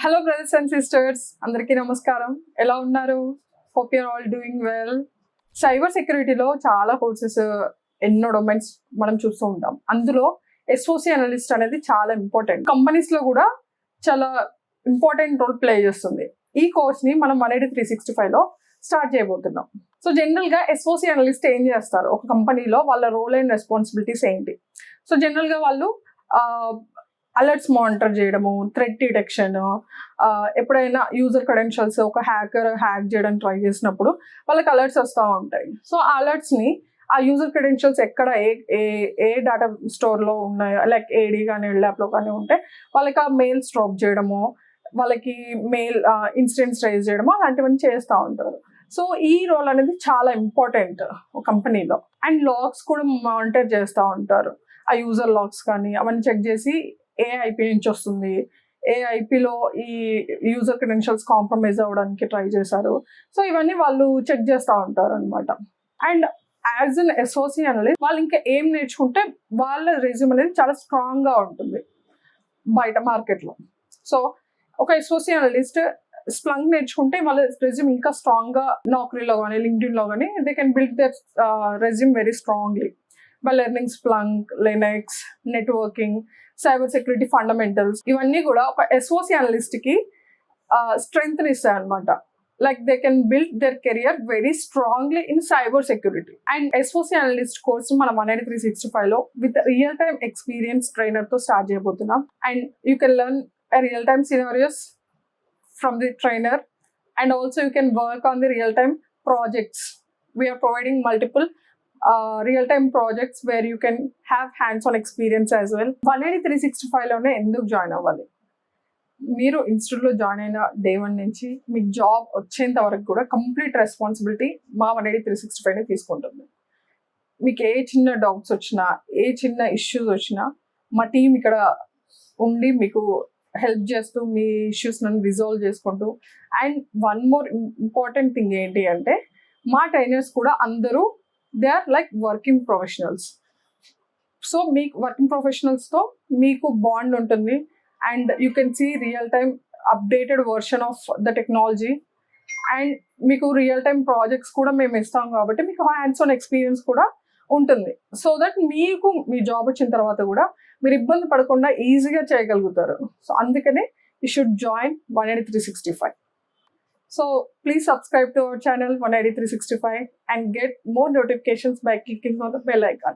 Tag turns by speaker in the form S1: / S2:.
S1: Hello brothers and sisters, అందరికీ నమస్కారం. ఎలా ఉన్నారు? Hope you're all doing well. Cyber సెక్యూరిటీలో చాలా కోర్సెస్, ఎన్నో డొమైన్స్ మనం చూస్తూ ఉంటాం. అందులో ఎస్ఓసి అనలిస్ట్ అనేది చాలా ఇంపార్టెంట్. కంపెనీస్లో కూడా చాలా ఇంపార్టెంట్ రోల్ ప్లే చేస్తుంది. ఈ కోర్స్ని మనం 180/365లో స్టార్ట్ చేయబోతున్నాం. సో జనరల్గా ఎస్ఓసి అనలిస్ట్ ఏం చేస్తారు? ఒక కంపెనీలో వాళ్ళ రోల్ అండ్ రెస్పాన్సిబిలిటీస్ ఏంటి? సో జనరల్గా వాళ్ళు అలర్ట్స్ మానిటర్ చేయడము, థ్రెట్ డిటెక్షన్, ఎప్పుడైనా యూజర్ క్రెడెన్షియల్స్ ఒక హ్యాకర్ హ్యాక్ చేయడానికి ట్రై చేసినప్పుడు వాళ్ళకి అలర్ట్స్ వస్తూ ఉంటాయి. సో ఆ అలర్ట్స్ని ఆ యూజర్ క్రెడెన్షియల్స్ ఎక్కడ ఏ డేటా స్టోర్లో ఉన్నాయో, లైక్ ఏడీ కానీ ఎల్డాప్లో కానీ ఉంటే వాళ్ళకి ఆ మెయిల్స్ డ్రాప్ చేయడము, వాళ్ళకి మెయిల్ ఇన్సిడెంట్స్ రైజ్ చేయడము, అలాంటివన్నీ చేస్తూ ఉంటారు. సో ఈ రోల్ అనేది చాలా ఇంపార్టెంట్ కంపెనీలో. అండ్ లాగ్స్ కూడా మానిటర్ చేస్తూ ఉంటారు. ఆ యూజర్ లాగ్స్ కానీ అవన్నీ చెక్ చేసి ఏ ఐపీ నుంచి వస్తుంది, ఏ ఐపీలో ఈ యూజర్ క్రెడెన్షియల్స్ కాంప్రమైజ్ అవ్వడానికి ట్రై చేశారు. సో ఇవన్నీ వాళ్ళు చెక్ చేస్తూ ఉంటారు అనమాట. And as an SOC analyst వాళ్ళు ఇంకా ఏం నేర్చుకుంటే వాళ్ళ రెజ్యూమ్ అనేది చాలా స్ట్రాంగ్గా ఉంటుంది బయట మార్కెట్లో. సో ఒక ఎస్ఓసి అనలిస్ట్ స్ప్లంక్ నేర్చుకుంటే వాళ్ళ రెజ్యూమ్ ఇంకా స్ట్రాంగ్గా నాక్రీలో కానీ లింక్డ్ఇన్లో కానీ they can build their resume very strongly by learning Splunk, Linux, networking, cyber security fundamentals. ఇవన్నీ కూడా ఒక ఎస్ఓసి అనలిస్ట్కి స్ట్రెంగ్త్ని ఇస్తాయి అనమాట. Like they can build their career very strongly in cyber security. And SOC analyst course మనం 180/365లో with real time experience ట్రైనర్తో స్టార్ట్ చేయబోతున్నాం. And you can learn real time scenarios from the trainer, and also you can work on the real time projects. We are providing multiple real time projects where you can have hands on experience as well. 180/365లోనే ఎందుకు join అవ్వాలి? మీరు ఇన్స్టిట్యూట్లో join అయిన day 1 నుంచి మీకు job వచ్చేంత వరకు కూడా కంప్లీట్ రెస్పాన్సిబిలిటీ మా 180/365 తీసుకుంటుంది. మీకు ఏ చిన్న డౌట్స్ వచ్చినా, ఏ చిన్న ఇష్యూస్ వచ్చినా మా టీం ఇక్కడ ఉండి మీకు హెల్ప్ చేస్తూ మీ ఇష్యూస్ని రిజాల్వ్ చేసుకుంటూ. And one more important thing ఏంటి అంటే మా ట్రైనర్స్ కూడా అందరూ they are like working professionals. So మీకు వర్కింగ్ ప్రొఫెషనల్స్తో మీకు బాండ్ ఉంటుంది. And you can see real time updated version of the technology. And మీకు రియల్ టైమ్ ప్రాజెక్ట్స్ కూడా మేము ఇస్తాం కాబట్టి మీకు హ్యాండ్స్ ఆన్ ఎక్స్పీరియన్స్ కూడా ఉంటుంది. సో దట్ మీకు మీ జాబ్ వచ్చిన తర్వాత కూడా మీరు ఇబ్బంది పడకుండా ఈజీగా చేయగలుగుతారు. సో అందుకనే you should join 180/365. So please subscribe to our channel 180/365 and get more notifications by clicking on the bell icon.